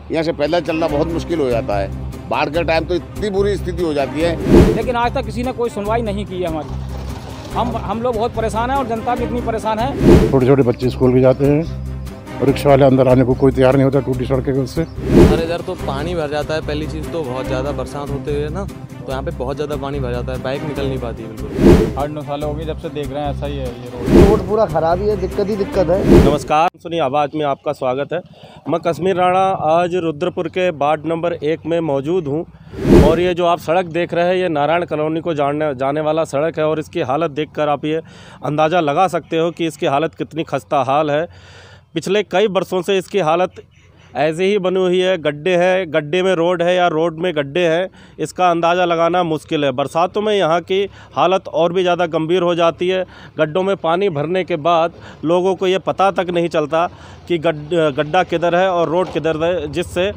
यहाँ से पैदल चलना बहुत मुश्किल हो जाता है। बाढ़ के टाइम तो इतनी बुरी स्थिति हो जाती है। लेकिन आज तक किसी ने कोई सुनवाई नहीं की है हमारी। हम लोग बहुत परेशान हैं और जनता भी इतनी परेशान है। छोटे छोटे बच्चे स्कूल भी जाते हैं और रिक्शा वाले अंदर आने को कोई तैयार नहीं होता टूटी सड़क के उससे। हमारे इधर तो पानी भर जाता है। पहली चीज़ तो बहुत ज़्यादा बरसात होते हुए ना, तो यहाँ पे बहुत ज़्यादा पानी भर जाता है, बाइक निकल नहीं पाती बिल्कुल। 8-9 साल हो गए जब से देख रहे हैं, ऐसा ही है ये रोड पूरा खराब ही है, दिक्कत ही दिक्कत है। नमस्कार, सुनिए आवाज़ में आपका स्वागत है। मैं कश्मीर राणा आज रुद्रपुर के वार्ड नंबर 1 में मौजूद हूँ और ये जो आप सड़क देख रहे हैं ये नारायण कॉलोनी को जाने वाला सड़क है और इसकी हालत देखकर आप ये अंदाज़ा लगा सकते हो कि इसकी हालत कितनी खस्ता हाल है। पिछले कई वर्षों से इसकी हालत ऐसे ही बनी हुई है। गड्ढे हैं, गड्ढे में रोड है या रोड में गड्ढे हैं, इसका अंदाज़ा लगाना मुश्किल है। बरसातों में यहाँ की हालत और भी ज़्यादा गंभीर हो जाती है। गड्ढों में पानी भरने के बाद लोगों को ये पता तक नहीं चलता कि गड्ढा किधर है और रोड किधर है, जिससे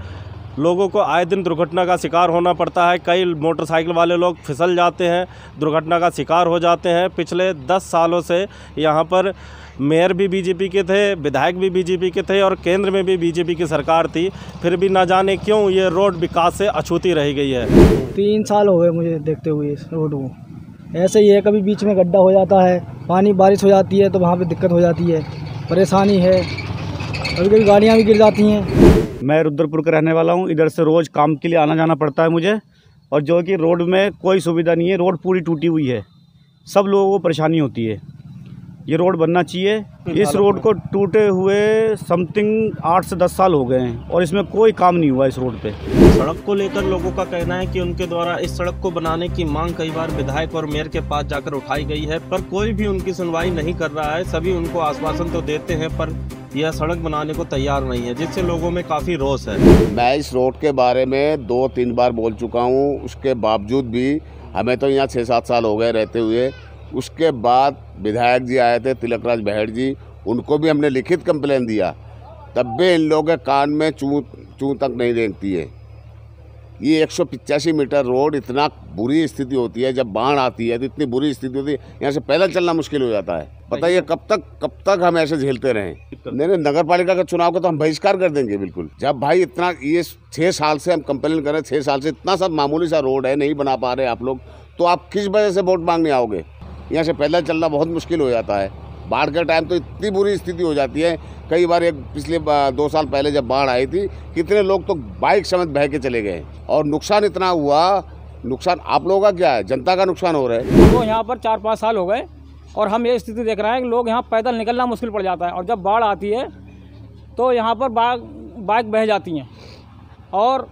लोगों को आए दिन दुर्घटना का शिकार होना पड़ता है। कई मोटरसाइकिल वाले लोग फिसल जाते हैं, दुर्घटना का शिकार हो जाते हैं। पिछले 10 सालों से यहाँ पर मेयर भी बीजेपी के थे, विधायक भी बीजेपी के थे और केंद्र में भी बीजेपी की सरकार थी, फिर भी ना जाने क्यों ये रोड विकास से अछूती रही गई है। 3 साल हो गए मुझे देखते हुए इस रोड को। ऐसे ही है, कभी बीच में गड्ढा हो जाता है, पानी बारिश हो जाती है तो वहाँ पे दिक्कत हो जाती है, परेशानी है, कभी कभी गाड़ियाँ भी गिर जाती हैं। मैं रुद्रपुर का रहने वाला हूँ। इधर से रोज़ काम के लिए आना जाना पड़ता है मुझे, और जो कि रोड में कोई सुविधा नहीं है। रोड पूरी टूटी हुई है, सब लोगों को परेशानी होती है। ये रोड बनना चाहिए। इस रोड को टूटे हुए समथिंग 8 से 10 साल हो गए हैं और इसमें कोई काम नहीं हुआ इस रोड पे। सड़क को लेकर लोगों का कहना है कि उनके द्वारा इस सड़क को बनाने की मांग कई बार विधायक और मेयर के पास जाकर उठाई गई है, पर कोई भी उनकी सुनवाई नहीं कर रहा है। सभी उनको आश्वासन तो देते हैं पर यह सड़क बनाने को तैयार नहीं है, जिससे लोगों में काफ़ी रोष है। मैं इस रोड के बारे में 2-3 बार बोल चुका हूँ, उसके बावजूद भी हमें तो यहाँ 6-7 साल हो गए रहते हुए। उसके बाद विधायक जी आए थे, तिलकराज बहेड़ जी, उनको भी हमने लिखित कंप्लेन दिया, तब भी इन लोगों के कान में चूं तक नहीं रेंगती है। ये 185 मीटर रोड, इतना बुरी स्थिति होती है जब बाढ़ आती है तो इतनी बुरी स्थिति होती है, यहाँ से पैदल चलना मुश्किल हो जाता है। पता है कब तक हम ऐसे झेलते रहें। नहीं, नगर पालिका का चुनाव का तो हम बहिष्कार कर देंगे बिल्कुल। जब भाई इतना, ये 6 साल से हम कंप्लेन कर रहे हैं, 6 साल से इतना सब मामूली सा रोड है, नहीं बना पा रहे आप लोग, तो आप किस वजह से वोट मांगने आओगे। यहाँ से पैदल चलना बहुत मुश्किल हो जाता है। बाढ़ के टाइम तो इतनी बुरी स्थिति हो जाती है। कई बार पिछले 2 साल पहले जब बाढ़ आई थी, कितने लोग तो बाइक समेत बह के चले गए और नुकसान इतना हुआ। नुकसान आप लोगों का क्या है, जनता का नुकसान हो रहा है। तो यहाँ पर 4-5 साल हो गए और हम ये स्थिति देख रहे हैं कि लोग यहाँ पैदल निकलना मुश्किल पड़ जाता है और जब बाढ़ आती है तो यहाँ पर बाइक बह जाती हैं। और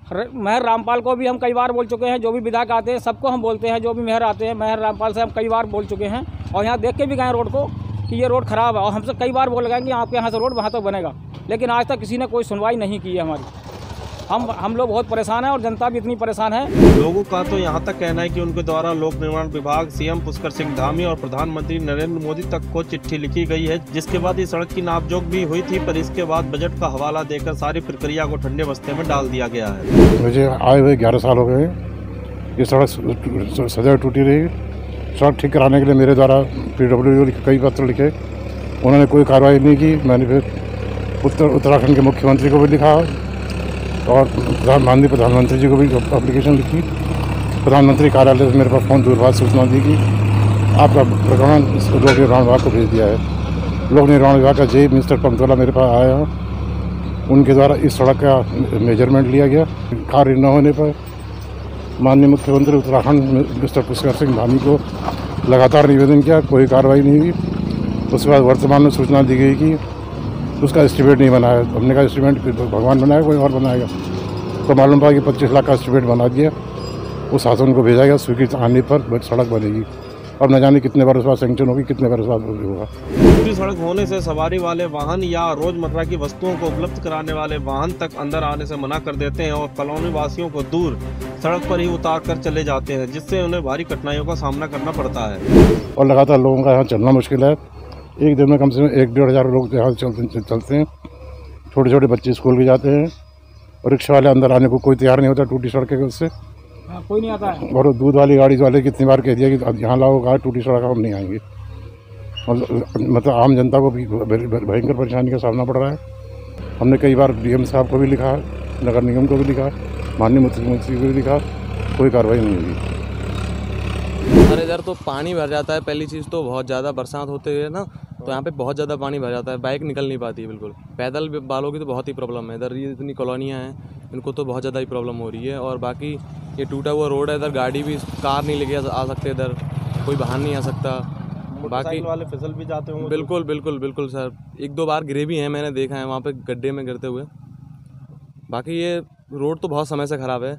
मेहर रामपाल को भी हम कई बार बोल चुके हैं, जो भी विधायक आते हैं सबको हम बोलते हैं, जो भी मेहर आते हैं, मेहर रामपाल से हम कई बार बोल चुके हैं और यहाँ देख के भी गए रोड को कि ये रोड ख़राब है और हमसे कई बार बोल गए कि आपके यहाँ से रोड वहाँ तक बनेगा, लेकिन आज तक किसी ने कोई सुनवाई नहीं की है हमारी। हम लोग बहुत परेशान हैं और जनता भी इतनी परेशान है। लोगों का तो यहाँ तक कहना है कि उनके द्वारा लोक निर्माण विभाग, सीएम पुष्कर सिंह धामी और प्रधानमंत्री नरेंद्र मोदी तक को चिट्ठी लिखी गई है, जिसके बाद इस सड़क की नापजोख भी हुई थी, पर इसके बाद बजट का हवाला देकर सारी प्रक्रिया को ठंडे बस्ते में डाल दिया गया है। मुझे आए हुए 11 साल हो गए। ये सड़क सदैव टूटी रही। सड़क ठीक कराने के लिए मेरे द्वारा PWD को कई पत्र लिखे, उन्होंने कोई कार्रवाई नहीं की। मैंने फिर उत्तराखंड के मुख्यमंत्री को भी लिखा और माननीय प्रधानमंत्री जी को भी एप्लीकेशन लिखी। प्रधानमंत्री कार्यालय से मेरे पास फ़ोन दूरभाष सूचना दी कि आपका प्रकरण लोक निर्माण विभाग को भेज दिया है। लोक निर्माण विभाग का जे मिस्टर पंतोला मेरे पास आया, उनके द्वारा इस सड़क का मेजरमेंट लिया गया। कार्य न होने पर माननीय मुख्यमंत्री उत्तराखंड मिस्टर पुष्कर सिंह धामी को लगातार निवेदन किया, कोई कार्रवाई नहीं हुई। उसके बाद वर्तमान में सूचना दी गई कि उसका एस्टीमेट नहीं बनाया। हमने कहा एस्टीमेट भगवान बनाया, कोई और बनाएगा। तो मालूम पड़ा कि 25 लाख का एस्टीमेट बना दिया, उस शासन को भेजा गया, स्वीकृत आने पर सड़क बनेगी। अब न जाने कितने बार उस बार सैंक्शन होगी, कितने बार उस बार होगा। पूरी सड़क होने से सवारी वाले वाहन या रोजमर्रा की वस्तुओं को उपलब्ध कराने वाले वाहन तक अंदर आने से मना कर देते हैं और कॉलोनी वासियों को दूर सड़क पर ही उतार कर चले जाते हैं, जिससे उन्हें भारी कठिनाइयों का सामना करना पड़ता है। और लगातार लोगों का यहाँ चलना मुश्किल है। एक दिन में कम से कम 1-1.5 हज़ार लोग यहाँ चलते हैं। छोटे छोटे बच्चे स्कूल भी जाते हैं और रिक्शा वाले अंदर आने को कोई तैयार नहीं होता टूटी सड़क के उससे। कोई नहीं आता है। और दूध वाली गाड़ी वाले कितनी बार कह दिया कि अब यहाँ लाओ गाड़ी, टूटी सड़क हम नहीं आएंगे। और मतलब आम जनता को भी भयंकर परेशानी का सामना पड़ रहा है। हमने कई बार डीएम साहब को भी लिखा, नगर निगम को भी लिखा, माननीय मुख्यमंत्री को भी लिखा, कोई कार्रवाई नहीं हुई। हमारे इधर तो पानी भर जाता है। पहली चीज़ तो बहुत ज़्यादा बरसात होते हुए ना, तो यहाँ पे बहुत ज़्यादा पानी भर जाता है, बाइक निकल नहीं पाती है बिल्कुल। पैदल वालों की तो बहुत ही प्रॉब्लम है इधर, ये इतनी कॉलोनियाँ हैं, इनको तो बहुत ज़्यादा ही प्रॉब्लम हो रही है। और बाकी ये टूटा हुआ रोड है, इधर गाड़ी भी, कार नहीं लेके आ सकते, इधर कोई वाहन नहीं आ सकता। बाकी वाले फिसल भी जाते होंगे। बिल्कुल बिल्कुल बिल्कुल सर, 1-2 बार गिरे भी हैं, मैंने देखा है वहाँ पे गड्ढे में गिरते हुए। बाकी ये रोड तो बहुत समय से ख़राब है।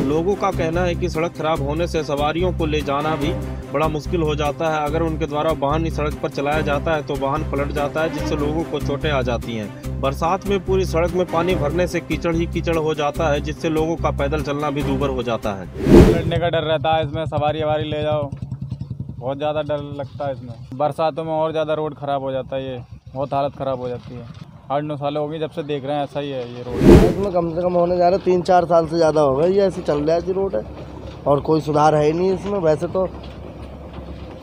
लोगों का कहना है कि सड़क खराब होने से सवारियों को ले जाना भी बड़ा मुश्किल हो जाता है। अगर उनके द्वारा वाहन सड़क पर चलाया जाता है तो वाहन पलट जाता है, जिससे लोगों को चोटें आ जाती हैं। बरसात में पूरी सड़क में पानी भरने से कीचड़ ही कीचड़ हो जाता है, जिससे लोगों का पैदल चलना भी दूभर हो जाता है। लड़ने का डर रहता है इसमें, सवारी ववारी ले जाओ, बहुत ज़्यादा डर लगता है इसमें। बरसातों में और ज़्यादा रोड ख़राब हो जाता है, ये बहुत हालत ख़राब हो जाती है। 8-9 साल हो गए जब से देख रहे हैं, ऐसा ही है ये रोड। इसमें कम से कम होने जा रहा है 3-4 साल से ज़्यादा हो गए, ये ऐसे चल रहा है जी रोड है, और कोई सुधार है ही नहीं इसमें। वैसे तो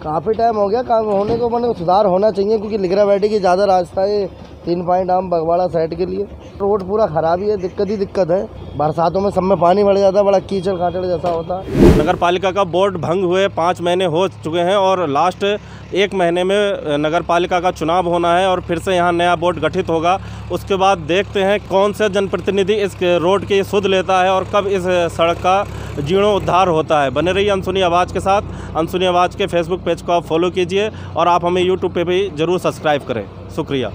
काफ़ी टाइम हो गया काम होने को, मैंने सुधार होना चाहिए, क्योंकि लिगरा वैली की ज़्यादा रास्ता है 3 पॉइंट आम बगवाड़ा साइड के लिए। रोड पूरा ख़राब ही है, दिक्कत ही दिक्कत है। बरसातों में सब में पानी भर जाता है, बड़ा कीचड़ काचड़ जैसा होता है। नगर पालिका का बोर्ड भंग हुए 5 महीने हो चुके हैं और लास्ट 1 महीने में नगर पालिका का चुनाव होना है और फिर से यहाँ नया बोर्ड गठित होगा। उसके बाद देखते हैं कौन से जनप्रतिनिधि इस रोड की सुध लेता है और कब इस सड़क का जीर्णोद्धार होता है। बने रहिए अनसुनी आवाज़ के साथ। अनसुनी आवाज़ के फेसबुक पेज को आप फॉलो कीजिए और आप हमें यूट्यूब पे भी ज़रूर सब्सक्राइब करें। शुक्रिया।